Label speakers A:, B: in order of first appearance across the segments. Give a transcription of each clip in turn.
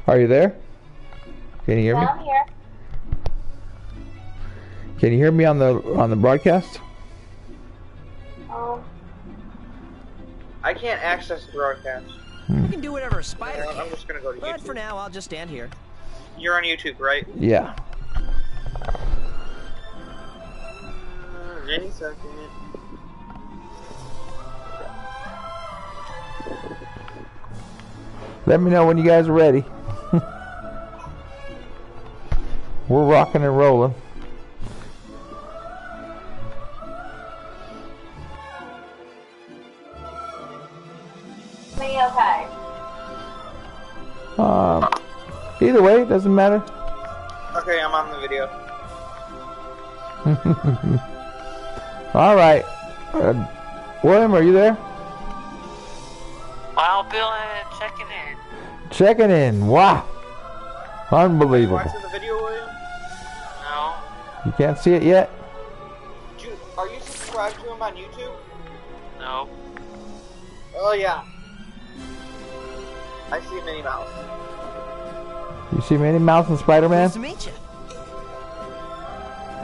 A: Are you there? Can you hear me?
B: I'm here.
A: Can you hear me on the broadcast?
C: I can't access the broadcast.
D: You can do whatever a spider can.
C: I'm just gonna go to YouTube.
D: But for now, I'll just stand here.
C: You're on YouTube, right?
A: Yeah.
C: Any second.
A: Let me know when you guys are ready. We're rocking and rolling.
B: Me okay?
A: Either way, it doesn't matter.
C: Okay, I'm on the video.
A: All right. William, are you there?
E: Wow, Bill, checking in.
A: Checking in. Wow. Unbelievable.
C: Watching the video, William?
E: No.
A: You can't see it yet?
C: Are you subscribed to him on YouTube?
E: No.
C: Oh, yeah. I see Minnie Mouse.
A: You see Minnie Mouse and Spider-Man?
D: Nice to meet you.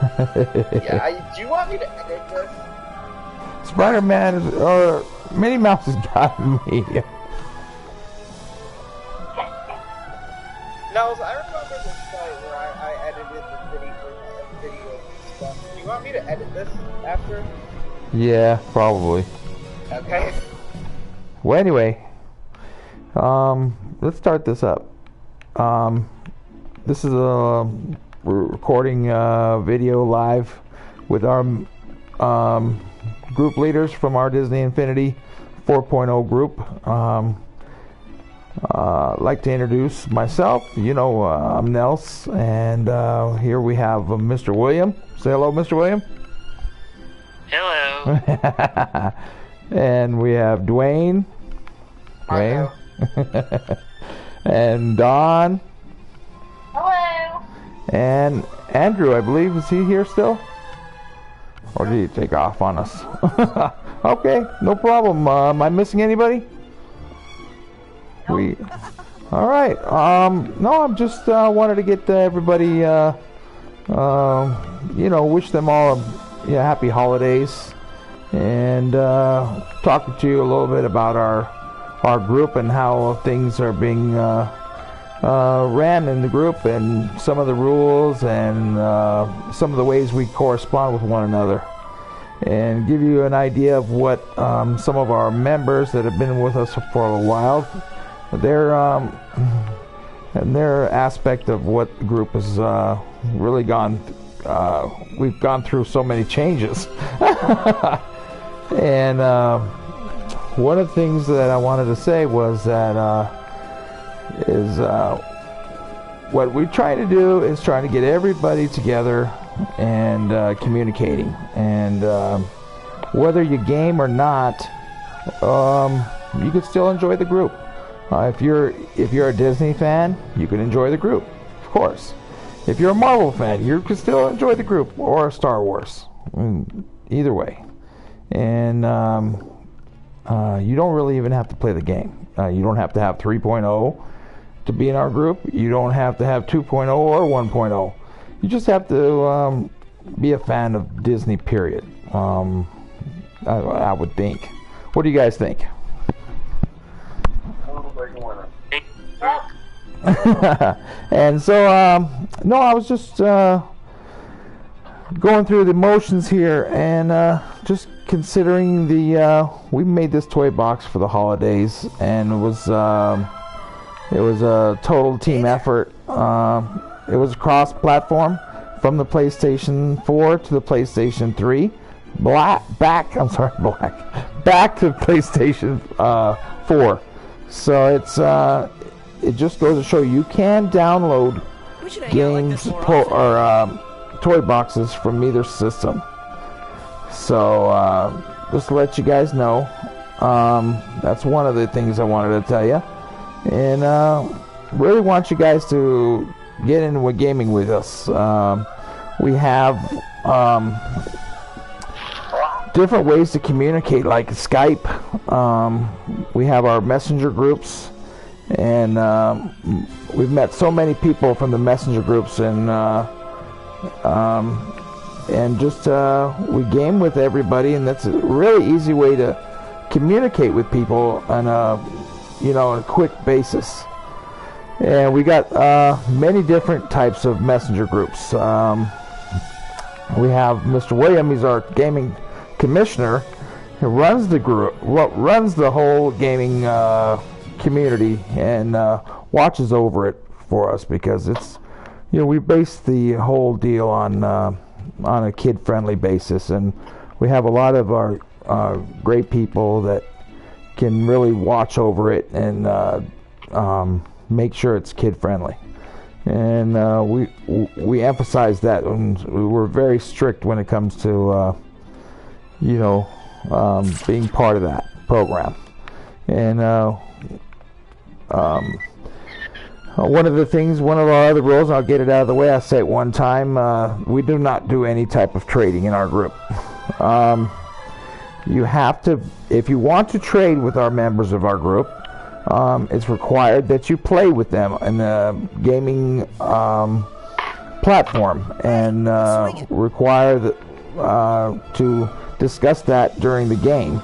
C: Yeah, do you want me to edit this?
A: Spider-Man is, or Minnie Mouse is driving me.
C: No, I remember this site where I edited the video stuff. Do you want me to edit this after?
A: Yeah, probably.
C: Okay.
A: Well, anyway, let's start this up. This is we're recording video live with our group leaders from our Disney Infinity 4.0 group. I'd like to introduce myself. You know, I'm Nels, and here we have Mr. William. Say hello, Mr. William.
E: Hello.
A: And we have Dwayne. Dwayne. And Don.
B: Hello.
A: And Andrew, I believe, is he here still? Or did he take off on us? Okay, no problem. Am I missing anybody? All right. No, I'm just wanted to get everybody, you know, wish them all happy holidays, and talking to you a little bit about our group and how things are being ran in the group, and some of the rules, and some of the ways we correspond with one another, and give you an idea of what some of our members that have been with us for a while, their aspect of what the group has really gone. We've gone through so many changes. And one of the things that I wanted to say was that what we try to do is trying to get everybody together and communicating, and whether you game or not, you can still enjoy the group. If you're a Disney fan, you can enjoy the group, of course. If you're a Marvel fan, you can still enjoy the group, or Star Wars. Either way. And you don't really even have to play the game. You don't have to have 3.0 to be in our group. You don't have to have 2.0 or 1.0. You just have to be a fan of Disney, period. I would think. What do you guys think? And so, no, I was just going through the motions here, and just considering we made this toy box for the holidays, and it was a total team effort. It was cross-platform from the PlayStation 4 to the PlayStation 3, back to PlayStation 4. So it just goes to show you can download games or toy boxes from either system. So just to let you guys know, that's one of the things I wanted to tell you, and really want you guys to get into gaming with us. We have different ways to communicate, like Skype. We have our messenger groups, And we've met so many people from the messenger groups, and just we game with everybody, and that's a really easy way to communicate with people on a quick basis. And we got many different types of messenger groups. We have Mr. William. He's our gaming commissioner. He runs the group, runs the whole gaming community, and watches over it for us, because it's, we base the whole deal on a kid-friendly basis, and we have a lot of our great people that can really watch over it and make sure it's kid-friendly. And we emphasize that, and we're very strict when it comes to being part of that program. And one of our other rules, and I'll get it out of the way, I say it one time, we do not do any type of trading in our group. You have to, if you want to trade with our members of our group, it's required that you play with them in the gaming platform, and require to discuss that during the game.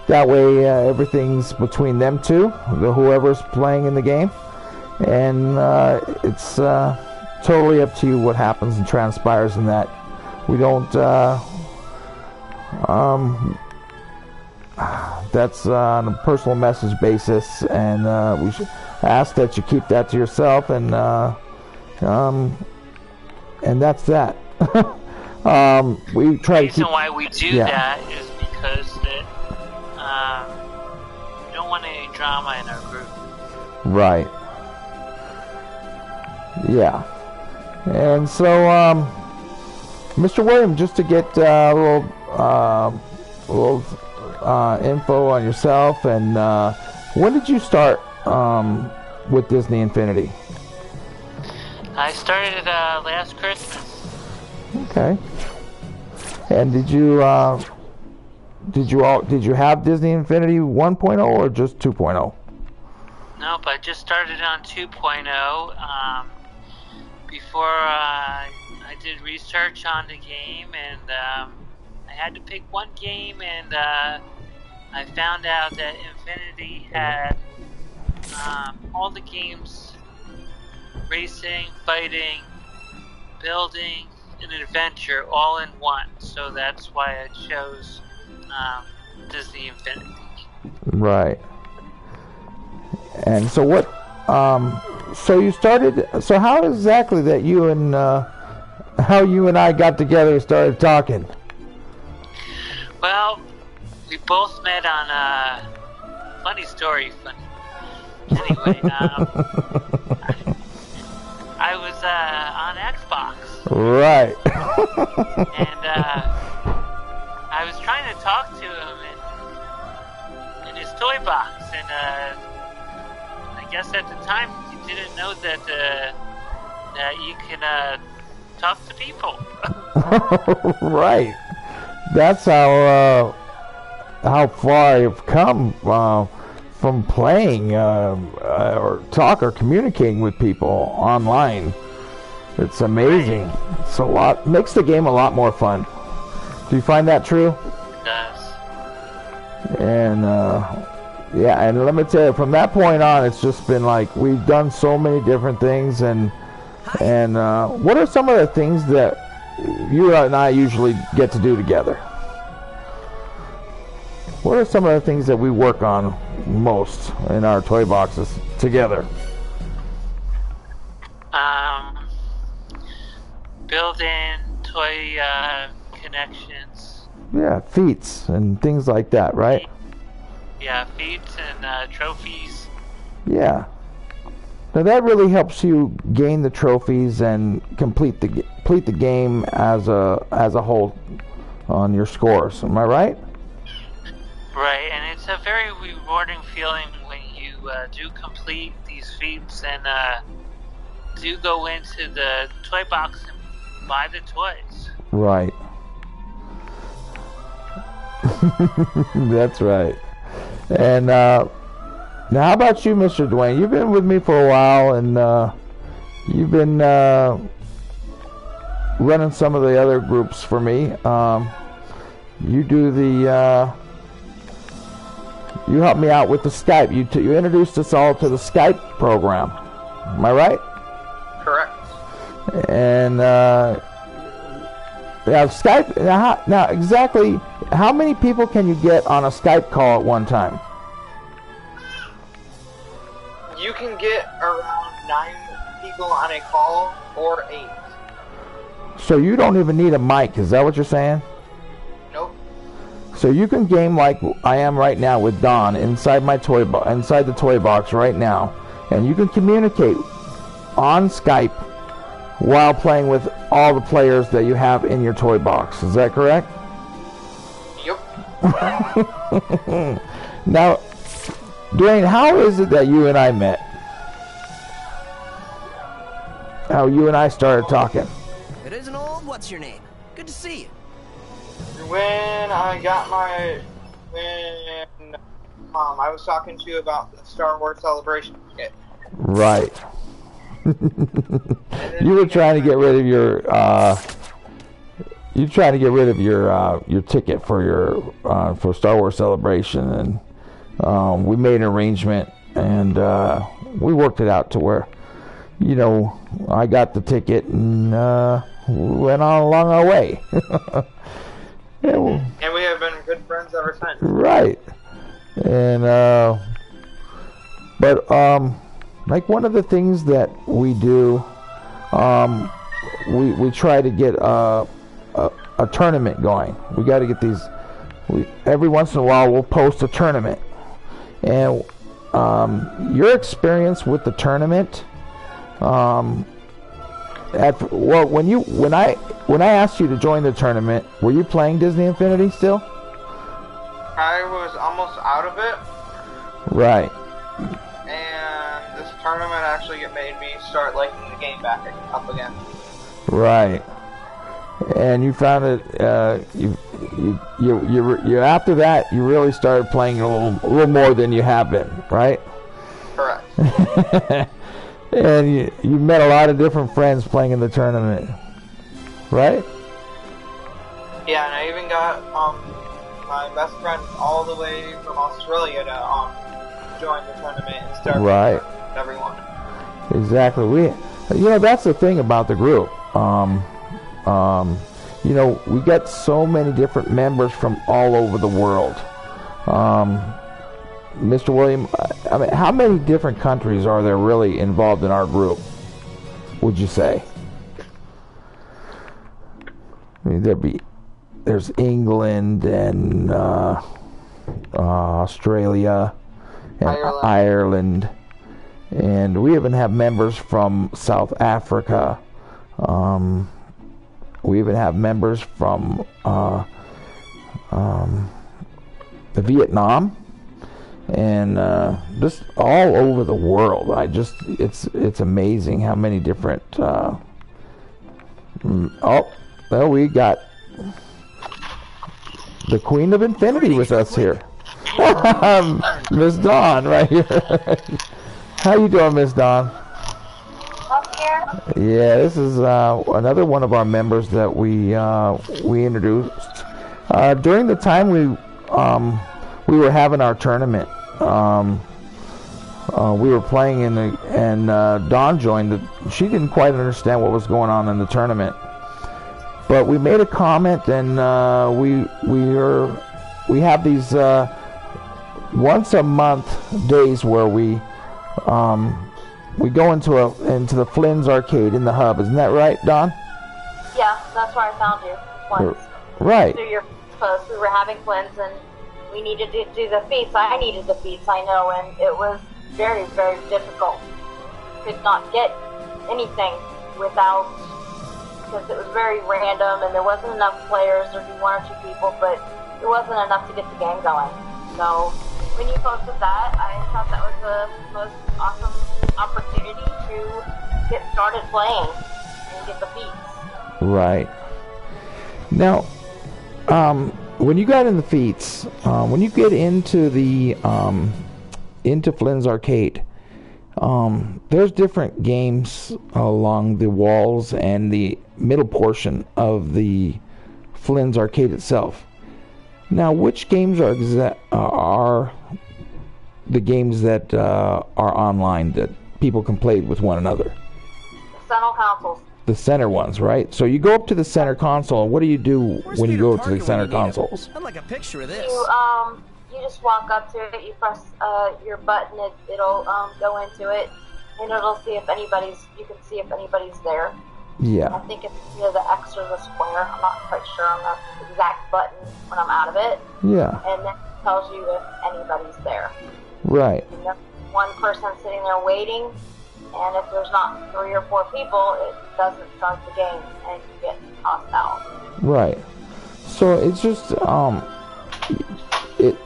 A: That way, everything's between them two, whoever's playing in the game, and it's totally up to you what happens and transpires in that. We don't. That's on a personal message basis, and we should ask that you keep that to yourself, and that's that. We try to keep.
E: The reason why we do that is because that we don't want any drama in our group. Right.
A: Yeah. And so, Mr. William, just to get a little info on yourself, and when did you start with Disney Infinity?
E: I started last Christmas.
A: Okay. And did you have Disney Infinity 1.0 or just 2.0?
E: Nope, I just started on 2.0. Before I did research on the game, and I had to pick one game, and I found out that Infinity had all the games: racing, fighting, building, and adventure all in one. So that's why I chose Disney Infinity.
A: Right. And so what? So you started. So how exactly that you and how you and I got together and started talking?
E: Well, we both met on funny story. Anyway, I was on Xbox.
A: Right.
E: And I was trying to talk to him in his toy box, and I guess at the time you didn't know that you can talk to people.
A: Right. That's how far I've come from playing or talk or communicating with people online. It's amazing. It's a lot, makes the game a lot more fun. Do you find that true?
E: It does.
A: And yeah, and let me tell you, from that point on, it's just been like we've done so many different things. And what are some of the things that you and I usually get to do together? What are some of the things that we work on most in our toy boxes together?
E: Building toy connections.
A: Yeah, feats and things like that, right?
E: Yeah, feats and trophies.
A: Yeah. Now that really helps you gain the trophies and complete the game as a whole on your scores. Am I right?
E: Right, and it's a very rewarding feeling when you do complete these feats and do go into the toy box and buy the toys.
A: Right. That's right. And Now, how about you, Mr. Dwayne? You've been with me for a while, and you've been running some of the other groups for me. You do the you helped me out with the Skype. You introduced us all to the Skype program. Am I right?
C: Correct.
A: And yeah, Skype. Now, exactly how many people can you get on a Skype call at one time?
C: You can get around 9 people on a call, or 8.
A: So you don't even need a mic. Is that what you're saying?
C: Nope.
A: So you can game like I am right now with Don inside my inside the toy box right now, and you can communicate on Skype while playing with all the players that you have in your toy box. Is that correct?
C: Yep.
A: Now, Dwayne, how is it that you and I met? How you and I started talking?
D: It isn't old. What's your name? Good to see you.
C: When I got my... When I was talking to you about the Star Wars Celebration kit.
A: Right. You were trying to get rid of your your ticket for your for Star Wars Celebration, and we made an arrangement, and we worked it out to where, you know, I got the ticket and we went on along our way.
C: And we have been good friends ever since.
A: Right. And but like one of the things that we do, we try to get a tournament going. We got to get these. Every once in a while, we'll post a tournament. And your experience with the tournament, when I asked you to join the tournament, were you playing Disney Infinity still?
C: I was almost out of it.
A: Right.
C: And this tournament actually made me start liking the game back up again.
A: Right. And you found it. You after that, you really started playing a little more than you have been, right?
C: Correct.
A: And you met a lot of different friends playing in the tournament, right?
C: Yeah, and I even got my best friend all the way from Australia to join the tournament and start
A: right.
C: with everyone.
A: Exactly. That's the thing about the group. We got so many different members from all over the world. Mr. William, I mean, how many different countries are there really involved in our group, would you say? I mean, there's England and Australia and Ireland, and we even have members from South Africa. We even have members from Vietnam, and just all over the world. It's amazing how many different. We got the Queen of Infinity with us here, Miss Dawn, right here. How you doing, Miss Dawn?
B: Up here?
A: Yeah, this is another one of our members that we introduced during the time we were having our tournament. We were playing and Dawn joined. She didn't quite understand what was going on in the tournament, but we made a comment, and we have these once a month days where we go into the Flynn's arcade in the hub. Isn't that right, Don?
B: Yeah, that's where I found you. Once.
A: Right.
B: Through your post, we were having Flynn's, and we needed to do the feats. I needed the feats, I know, and it was very, very difficult. Could not get anything without, because it was very random, and there wasn't enough players. There'd be 1 or 2 people, but it wasn't enough to get the game going. So when you posted that, I thought that was the most awesome opportunity to get started playing and get the feats.
A: Right. Now, when you got in the feats, when you get into the into Flynn's Arcade, there's different games along the walls and the middle portion of the Flynn's Arcade itself. Now, which games are the games that are online that people can play with one another?
B: The center consoles.
A: The center ones, right? So you go up to the center console. What do you do when you go to the center consoles?
D: I'd like a picture of this.
B: You just walk up to it. You press your button. It'll go into it, and it'll see if anybody's. You can see if anybody's there.
A: Yeah.
B: I think it's either the X or the square. I'm not quite sure on the exact button when I'm out of it.
A: Yeah.
B: And then it tells you if anybody's there.
A: Right.
B: And there's one person sitting there waiting, and if there's not 3 or 4 people, it doesn't start the game, and you get tossed out.
A: Right. So it's just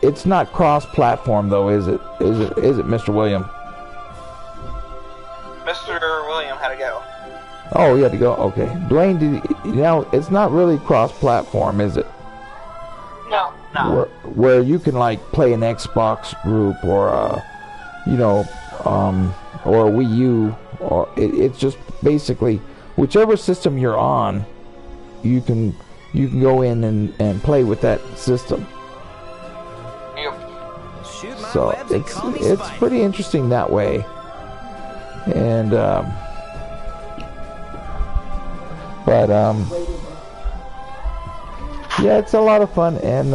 A: it's not cross-platform though, is it? Is it, Mr. William?
C: Mr. William had to go.
A: Oh, you had to go. Okay, Dwayne, it's not really cross-platform, is it?
C: No, no.
A: Where you can like play an Xbox group or or a Wii U, or it's just basically whichever system you're on, you can go in and play with that system.
C: Yep.
D: Shoot my
A: So
D: webs and call me
A: it's
D: Spike.
A: pretty interesting that way, and yeah, it's a lot of fun. And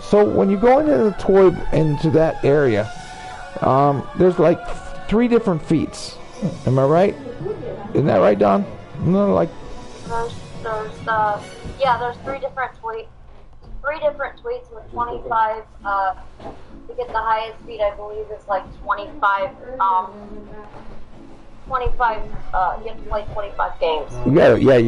A: so when you go into that area, there's like 3 different feats. Am I right? Isn't that right, Don? No, like
B: There's 3 different tweets. 3 different tweets with 25. To get the highest speed, I believe is like 25. 25. You have to play 25 games.
A: you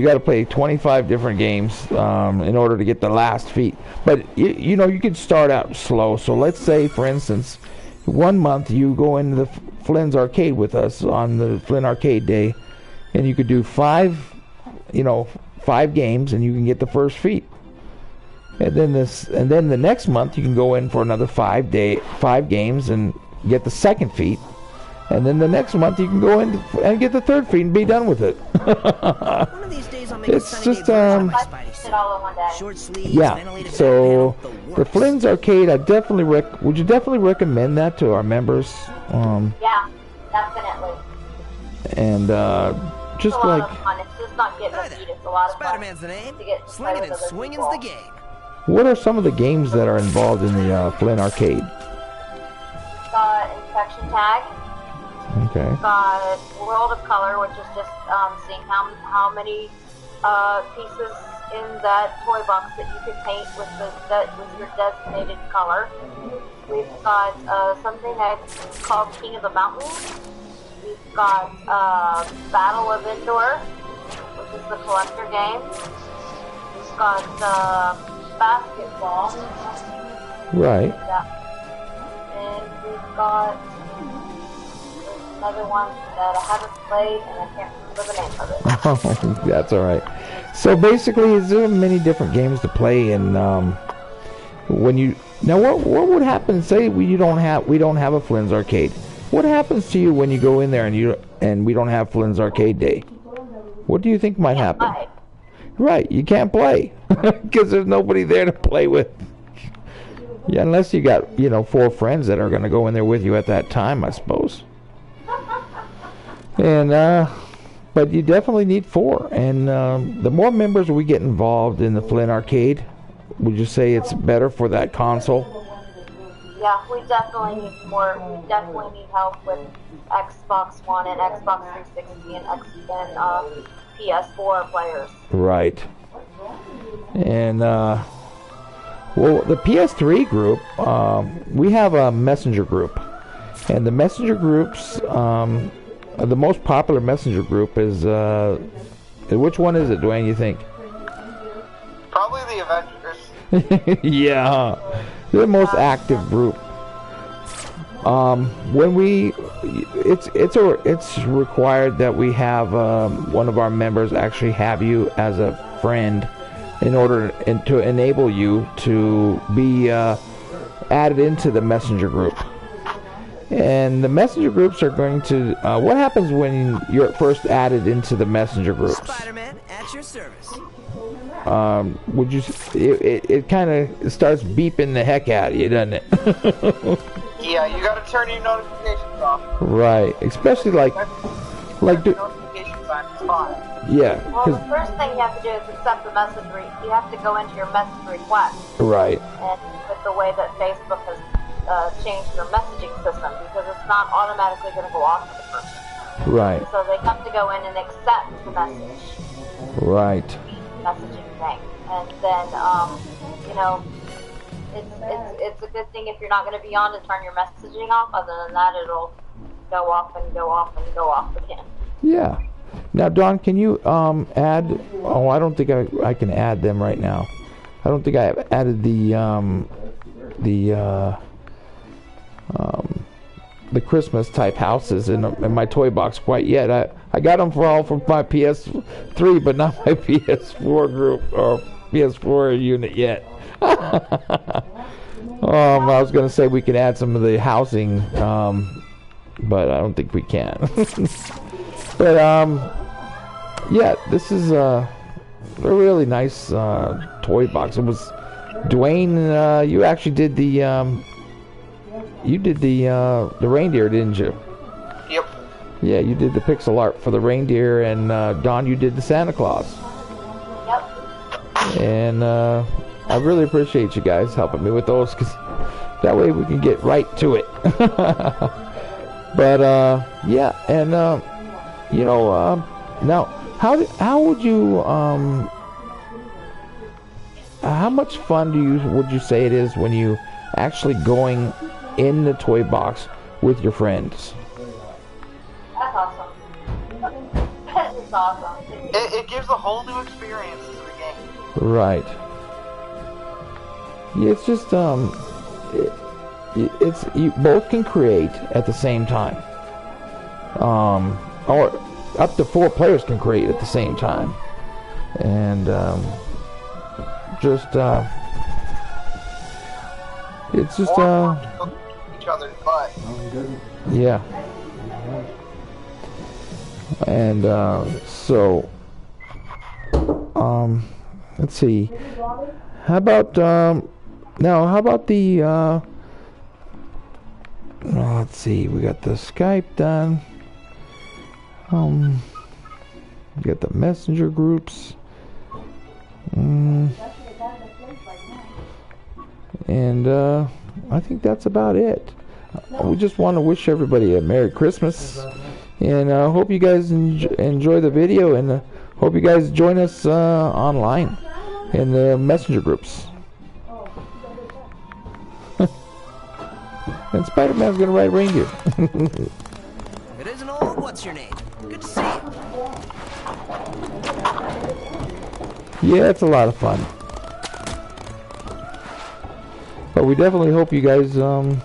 A: got to play 25 different games in order to get the last feat. But you could start out slow. So let's say, for instance, one month you go into the Flynn's Arcade with us on the Flynn Arcade Day, and you could do 5 games, and you can get the first feat. And then the next month you can go in for another 5 games and get the second feat. And then the next month you can go in and get the third feat and be done with it.
D: One of these days I'll make
A: It's
D: a sunny
A: just,
D: day version of my
B: I
D: Spidey
B: did
D: suit.
B: it all in one day.
D: Short sleeves,
A: Yeah.
D: ventilated
A: So
D: back panel,
A: the
D: works.
A: Flynn's Arcade, I definitely would you definitely recommend that to our members?
B: Yeah, definitely.
A: And
B: It's
A: just
B: a lot
A: like
B: of fun. It's just not getting
D: Hi
B: a
D: there.
B: beat. It's a lot of fun.
D: Spider-Man's the name.
B: To get to play
D: Slinging
B: with
D: and
B: other
D: swinging's
B: people.
D: the game.
A: what are some of the games that are involved in the Flynn Arcade?
B: Got Infection Tag.
A: Okay.
B: Got World of Color, which is just seeing how many pieces in that toy box that you can paint with your designated color. We've got something that's called King of the Mountain. We've got Battle of Endor, which is the collector game. We've got basketball.
A: Right.
B: And we've got another one that I haven't played and I can't remember the name of it.
A: Oh, that's all right. So basically, is there many different games to play? And when you what would happen? Say we don't have a Flynn's Arcade. What happens to you when you go in there and we don't have Flynn's Arcade Day? What do you think might happen?
B: Play.
A: Right, you can't play because there's nobody there to play with. Yeah, unless you got 4 friends that are going to go in there with you at that time, I suppose. And but you definitely need 4. And the more members we get involved in the Flynn Arcade, would you say it's better for that console?
B: Yeah, we definitely need more. We definitely need help with Xbox One and Xbox 360 and PS4 players.
A: Right. And well, the PS3 group, we have a messenger group, and the messenger groups, the most popular messenger group is which one is it, Dwayne? You think?
C: Probably the Avengers.
A: Yeah, they're the most active group. When it's required that we have one of our members actually have you as a friend in order to enable you to be added into the messenger group. And the messenger groups are going to. What happens when you're first added into the messenger groups?
D: Spider-Man at your service.
A: Would you? It kind of starts beeping the heck out of you, doesn't it?
C: Yeah, you gotta turn your notifications off.
A: Right, especially like
C: Notifications on is fine.
A: yeah,
B: Well, the
A: 'cause-
B: first thing you have to do is accept the message. You have to go into your message request.
A: right,
B: And with the way that Facebook has changed their messaging system, because it's not automatically going to go off to the person.
A: right,
B: So they have to go in and accept the message,
A: right.
B: messaging thing. And then, you know, it's a good thing if you're not going to be on to turn your messaging off. Other than that, it'll go off and go off and go off again.
A: Yeah. Now, Dawn, can you add? Oh, I don't think I can add them right now. I don't think I have added the Christmas type houses in my toy box quite yet. I got them for my PS3, but not my PS4 group or PS4 unit yet. I was gonna say we can add some of the housing, but I don't think we can. But yeah, this is a really nice toy box. It was Dwayne. You actually did the reindeer, didn't you?
C: Yep.
A: Yeah, you did the pixel art for the reindeer, and Don, you did the Santa Claus.
B: Yep.
A: And I really appreciate you guys helping me with those, because that way we can get right to it. But yeah, and you know, now how would you how much fun would you say it is when you actually going in the toy box with your friends?
B: That's awesome. That is awesome.
C: It gives a whole new experience to the game.
A: Right. Yeah, it's just it's you both can create at the same time. Or up to 4 players can create at the same time. And just it's just
C: Each other's butt.
A: yeah. And so let's see. How about now? How about the? Let's see. We got the Skype done. We got the messenger groups. And I think that's about it. We just want to wish everybody a Merry Christmas, and I hope you guys enjoy the video, and hope you guys join us online in the messenger groups. And Spider-Man's gonna ride reindeer.
D: If it isn't old, what's your name? Good to see you.
A: Yeah, it's a lot of fun. But we definitely hope you guys, you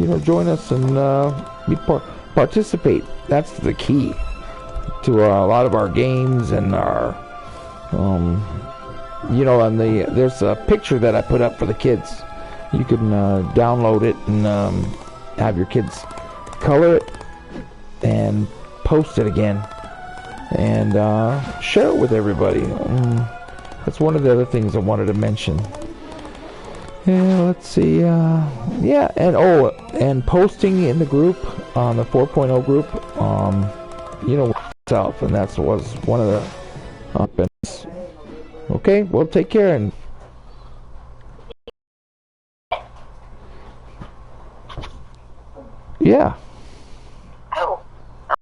A: know, join us and participate. That's the key to a lot of our games and our, you know, and there's a picture that I put up for the kids. You can download it and have your kids color it and post it again and share it with everybody. That's one of the other things I wanted to mention. Yeah, let's see. Yeah, and posting in the group, on the 4.0 group, you know, itself, and that was one of the. Okay, well, take care and. Yeah.